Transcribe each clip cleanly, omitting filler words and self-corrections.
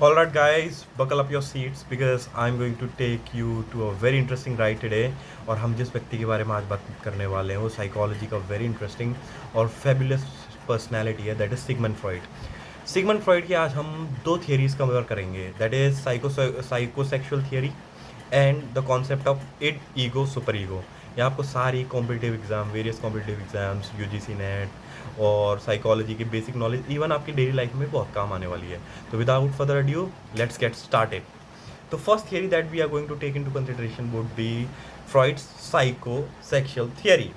Alright, guys, buckle up your seats because I'm going to take you to a very interesting ride today. और हम जिस व्यक्ति के बारे में आज बात करने वाले हैं वो साइकोलॉजी का वेरी इंटरेस्टिंग और फेबुलस पर्सनैलिटी है, that is Sigmund Freud. Sigmund Freud की आज हम दो थियरीज कवर करेंगे, that is psychosexual theory and the concept of end ego super ego. ये आपको सारी competitive exam, various competitive exams, UGC net और साइकोलॉजी की बेसिक नॉलेज इवन आपकी डेली लाइफ में बहुत काम आने वाली है। तो without further adieu let's get started. तो first theory that we are going to take into consideration would be Freud's psychosexual theory.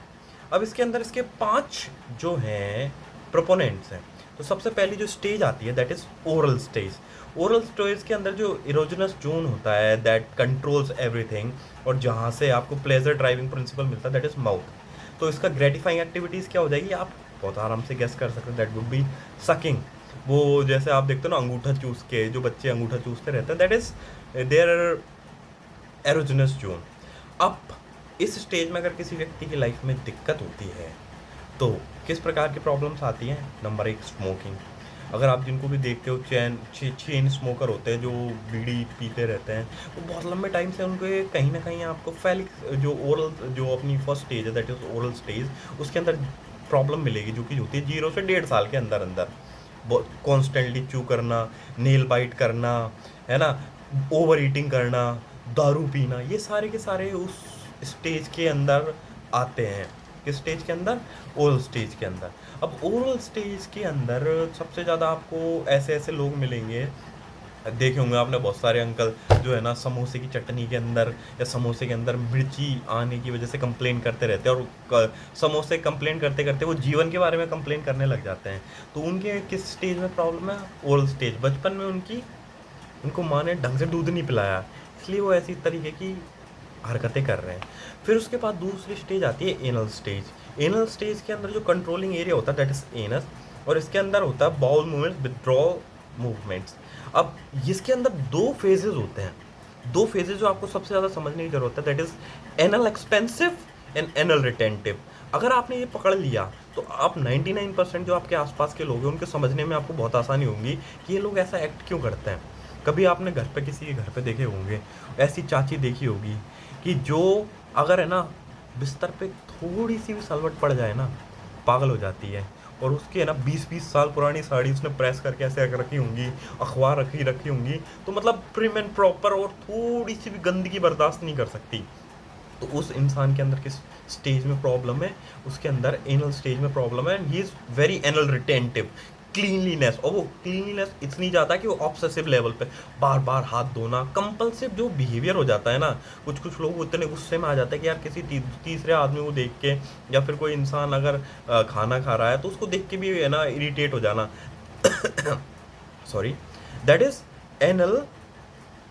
अब इसके अंदर इसके 5 जो हैं प्रोपोनेंट्स हैं। तो सबसे पहली जो स्टेज आती है that is oral stage. Oral stage के अंदर जो इरोजनस जोन होता है दैट कंट्रोल्स एवरीथिंग और जहाँ से आपको प्लेजर ड्राइविंग प्रिंसिपल मिलता है दैट इज माउथ। तो इसका ग्रेटिफाइंग एक्टिविटीज़ क्या हो जाएगी आप बहुत आराम से गेस कर सकते हैं, दैट वुड बी सकिंग। वो जैसे आप देखते हो ना अंगूठा चूस के जो बच्चे अंगूठा चूसते रहते हैं दैट इज देयर एरोजनस जोन। अब इस स्टेज में अगर किसी व्यक्ति की लाइफ में दिक्कत होती है तो किस प्रकार की प्रॉब्लम्स आती हैं। Number 1 smoking. अगर आप जिनको भी देखते हो चेन स्मोकर होते हैं जो बीड़ी पीते रहते हैं, वो बहुत लंबे टाइम से उनके कहीं ना कहीं आपको फैलिक जो ओरल जो अपनी फर्स्ट स्टेज है दैट इज ओरल स्टेज, उसके अंदर प्रॉब्लम मिलेगी जो कि होती है 0 से 1.5 साल के अंदर अंदर। बहुत कॉन्स्टेंटली चू करना, नेल बाइट करना, है ना, ओवर ईटिंग करना, दारू पीना, ये सारे के सारे उस स्टेज के अंदर आते हैं। किस स्टेज के अंदर? ओरल स्टेज के अंदर। अब ओरल स्टेज के अंदर सबसे ज़्यादा आपको ऐसे ऐसे लोग मिलेंगे, देखे होंगे आपने बहुत सारे अंकल जो है ना समोसे की चटनी के अंदर या समोसे के अंदर मिर्ची आने की वजह से कंप्लेन करते रहते हैं और समोसे कंप्लेन करते करते वो जीवन के बारे में कंप्लेन करने लग जाते हैं। तो उनके किस स्टेज में प्रॉब्लम है? Oral stage. बचपन में उनको माँ ने ढंग से दूध नहीं पिलाया, इसलिए वो ऐसी तरीके की हरकतें कर रहे हैं। फिर उसके बाद दूसरी स्टेज आती है एनल स्टेज। एनल स्टेज के अंदर जो कंट्रोलिंग एरिया होता है दैट इज एनस, और इसके अंदर होता है बाउल मूवमेंट्स, विथड्रॉल मूवमेंट्स। अब इसके अंदर 2 फेजेस होते हैं, 2 फेजेस जो आपको सबसे ज़्यादा समझने की जरूरत है, that is anal expensive and anal retentive. अगर आपने ये पकड़ लिया तो आप 99% जो आपके आसपास के लोग हैं उनके समझने में आपको बहुत आसानी होगी कि ये लोग ऐसा एक्ट क्यों करते हैं। कभी आपने घर पे किसी के घर पे देखे होंगे, ऐसी चाची देखी होगी कि जो अगर है ना बिस्तर पे थोड़ी सी भी सलवट पड़ जाए ना पागल हो जाती है, और उसकी है ना 20-20 साल पुरानी साड़ी उसने प्रेस करके ऐसे रखी होंगी, अखबार रखी होंगी, तो मतलब प्रिम एंड प्रॉपर, और थोड़ी सी भी गंदगी बर्दाश्त नहीं कर सकती। तो उस इंसान के अंदर किस स्टेज में प्रॉब्लम है? उसके अंदर एनल स्टेज में प्रॉब्लम है and he is very anal retentive. Cleanliness, और वो क्लीनलीनेस इतनी ज़्यादा कि वो ऑब्सेसिव लेवल पे बार बार हाथ धोना, कंपल्सिव जो बिहेवियर हो जाता है ना। कुछ कुछ लोग इतने गुस्से में आ जाते हैं कि यार किसी तीसरे आदमी को देख के, या फिर कोई इंसान अगर खाना खा रहा है तो उसको देख के भी है ना इरिटेट हो जाना। Sorry, that is anal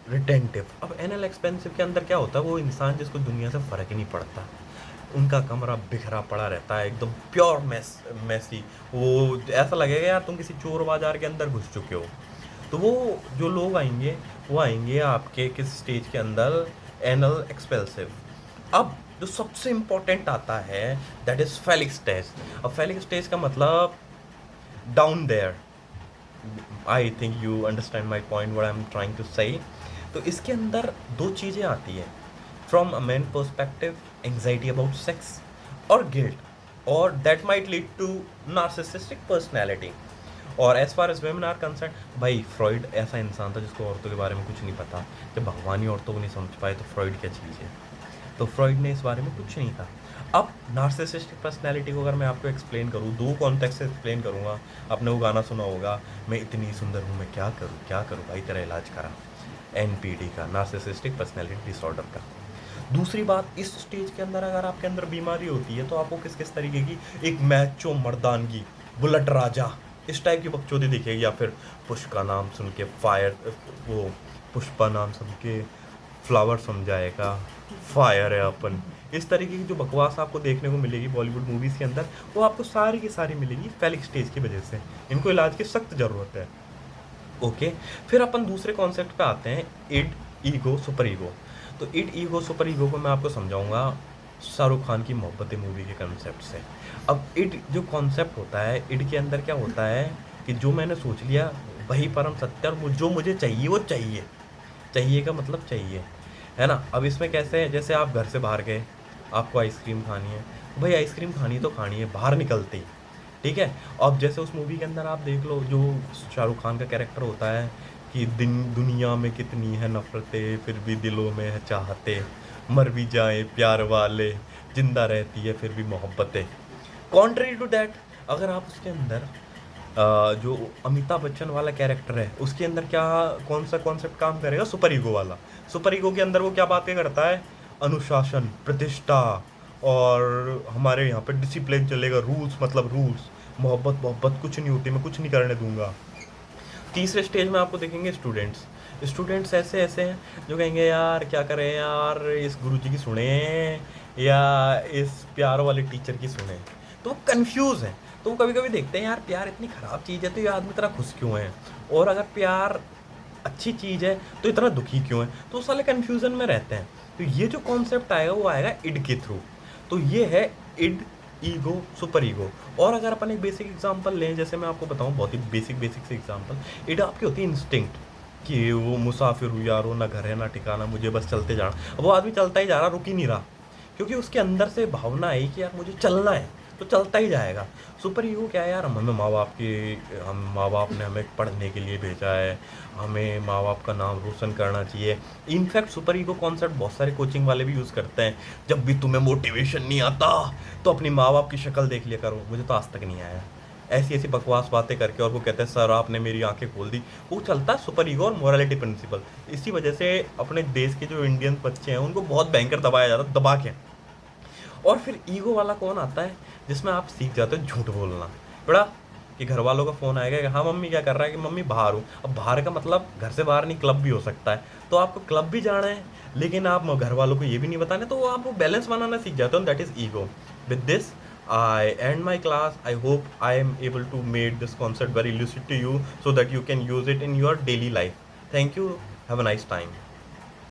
retentive. अब एनल एक्सपेंसिव के अंदर क्या होता है? वो इंसान जिसको दुनिया से फ़र्क ही नहीं पड़ता, उनका कमरा बिखरा पड़ा रहता है एकदम प्योर मैसी। वो ऐसा लगेगा यार तुम किसी चोर बाजार के अंदर घुस चुके हो। तो वो जो लोग आएंगे वो आएंगे आपके किस स्टेज के अंदर? Anal expensive. अब जो सबसे इम्पोर्टेंट आता है दैट इज फेलिक स्टेज। अब फेलिक स्टेज का मतलब down there. I think you understand my point what I am trying to say. तो इसके अंदर 2 चीज़ें आती हैं from a man perspective, anxiety about sex और गिल्ट, और that might lead to narcissistic personality. और as far as women are concerned, भाई फ्रॉइड ऐसा इंसान था जिसको औरतों के बारे में कुछ नहीं पता। जब भगवान ही औरतों को नहीं समझ पाए तो फ्रॉइड क्या चीज़ है? तो फ्रॉइड ने इस बारे में कुछ नहीं कहा। अब नार्सिसिस्टिक पर्सनैलिटी को अगर मैं आपको एक्सप्लेन करूँ, 2 कॉन्टेक्स्ट से एक्सप्लेन करूँगा। आपने वो गाना सुना होगा, मैं इतनी सुंदर हूँ मैं क्या करूँ भाई तेरा इलाज करा, एनपीडी का, नार्सिसिस्टिक पर्सनैलिटी डिसऑर्डर का। दूसरी बात, इस स्टेज के अंदर अगर आपके अंदर बीमारी होती है तो आपको किस किस तरीके की, एक मैचो मर्दानगी, बुलेट राजा, इस टाइप की बकचोदी दिखेगी। या फिर पुष्पा नाम सुन के फायर, वो पुष्पा नाम सुन के फ्लावर समझाएगा, फायर है अपन, इस तरीके की जो बकवास आपको देखने को मिलेगी बॉलीवुड मूवीज़ के अंदर, वो आपको सारी की सारी मिलेगी फेलिक स्टेज की वजह से। इनको इलाज की सख्त ज़रूरत है। ओके, फिर अपन दूसरे कॉन्सेप्ट पे आते हैं, इड ईगो सुपर ईगो। तो इड ईगो सुपर ईगो को मैं आपको समझाऊंगा शाहरुख खान की मोहब्बतें मूवी के कंसेप्ट से। अब इड जो कॉन्सेप्ट होता है, इड के अंदर क्या होता है कि जो मैंने सोच लिया वही परम सत्य, और जो मुझे चाहिए वो चाहिए। चाहिए का मतलब चाहिए, है ना। अब इसमें कैसे है, जैसे आप घर से बाहर गए, आपको आइसक्रीम खानी है, तो भाई आइसक्रीम खानी तो खानी है बाहर निकलते ही, ठीक है। अब जैसे उस मूवी के अंदर आप देख लो, जो शाहरुख खान का कैरेक्टर होता है कि दुनिया में कितनी है नफरतें फिर भी दिलों में है चाहते, मर भी जाए प्यार वाले, जिंदा रहती है फिर भी मोहब्बतें। कॉन्ट्री टू दैट, अगर आप उसके अंदर जो अमिताभ बच्चन वाला कैरेक्टर है, उसके अंदर क्या, कौन सा कॉन्सेप्ट काम करेगा, सुपर ईगो वाला। सुपर ईगो के अंदर वो क्या बातें करता है, अनुशासन, प्रतिष्ठा, और हमारे यहाँ पे डिसिप्लिन चलेगा, रूल्स मतलब रूल्स, मोहब्बत मोहब्बत कुछ नहीं होती, मैं कुछ नहीं करने दूंगा। तीसरे स्टेज में आपको देखेंगे स्टूडेंट्स। स्टूडेंट्स ऐसे ऐसे हैं जो कहेंगे यार क्या करें यार, इस गुरुजी की सुने या इस प्यार वाले टीचर की सुने। तो वो कन्फ्यूज़ है। तो वो कभी कभी देखते हैं यार प्यार इतनी ख़राब चीज़ है तो ये आदमी इतना खुश क्यों है, और अगर प्यार अच्छी चीज़ है तो इतना दुखी क्यों है, तो उस वाले कन्फ्यूज़न में रहते हैं। तो ये जो कॉन्सेप्ट आएगा वो आएगा इड के थ्रू। तो ये है इड, ईगो, सुपर ईगो। और अगर अपन एक बेसिक एग्जांपल लें, जैसे मैं आपको बताऊं बहुत ही बेसिक बेसिक से एग्जांपल, इड आपकी होती है इंस्टिंक्ट, कि वो मुसाफिर हूँ यारो, ना घर है ना ठिकाना, मुझे बस चलते जाना। अब वो आदमी चलता ही जा रहा, रुक ही नहीं रहा, क्योंकि उसके अंदर से भावना आई कि यार मुझे चलना है, तो चलता ही जाएगा। सुपर ईगो क्या है यार, हमें माँ बाप की, हम माँ बाप ने हमें पढ़ने के लिए भेजा है, हमें माँ बाप का नाम रोशन करना चाहिए। इनफैक्ट सुपर ईगो कॉन्सेप्ट बहुत सारे कोचिंग वाले भी यूज़ करते हैं। जब भी तुम्हें मोटिवेशन नहीं आता तो अपनी माँ बाप की शक्ल देख लिया करो, मुझे तो आज तक नहीं आया, ऐसी ऐसी बकवास बातें करके। और वो कहते हैं सर आपने मेरी आंखें खोल दी। वो चलता है सुपर ईगो और मोरालिटी प्रिंसिपल। इसी वजह से अपने देश के जो इंडियन बच्चे हैं उनको बहुत भयंकर दबाया जाता है, दबा के। और फिर ईगो वाला कौन आता है, जिसमें आप सीख जाते हो झूठ बोलना। बड़ा, कि घर वालों का फ़ोन आएगा कि हाँ मम्मी क्या कर रहा है, कि मम्मी बाहर हूँ। अब बाहर का मतलब घर से बाहर नहीं, क्लब भी हो सकता है। तो आपको क्लब भी जाना है, लेकिन आप घर वालों को ये भी नहीं बताना, तो आप वो बैलेंस बनाना सीख जाते हो, that is ego. With this I end my class. I hope I am able to make this concept very lucid to you so that you can use it in your daily life. Thank you. Have a nice time.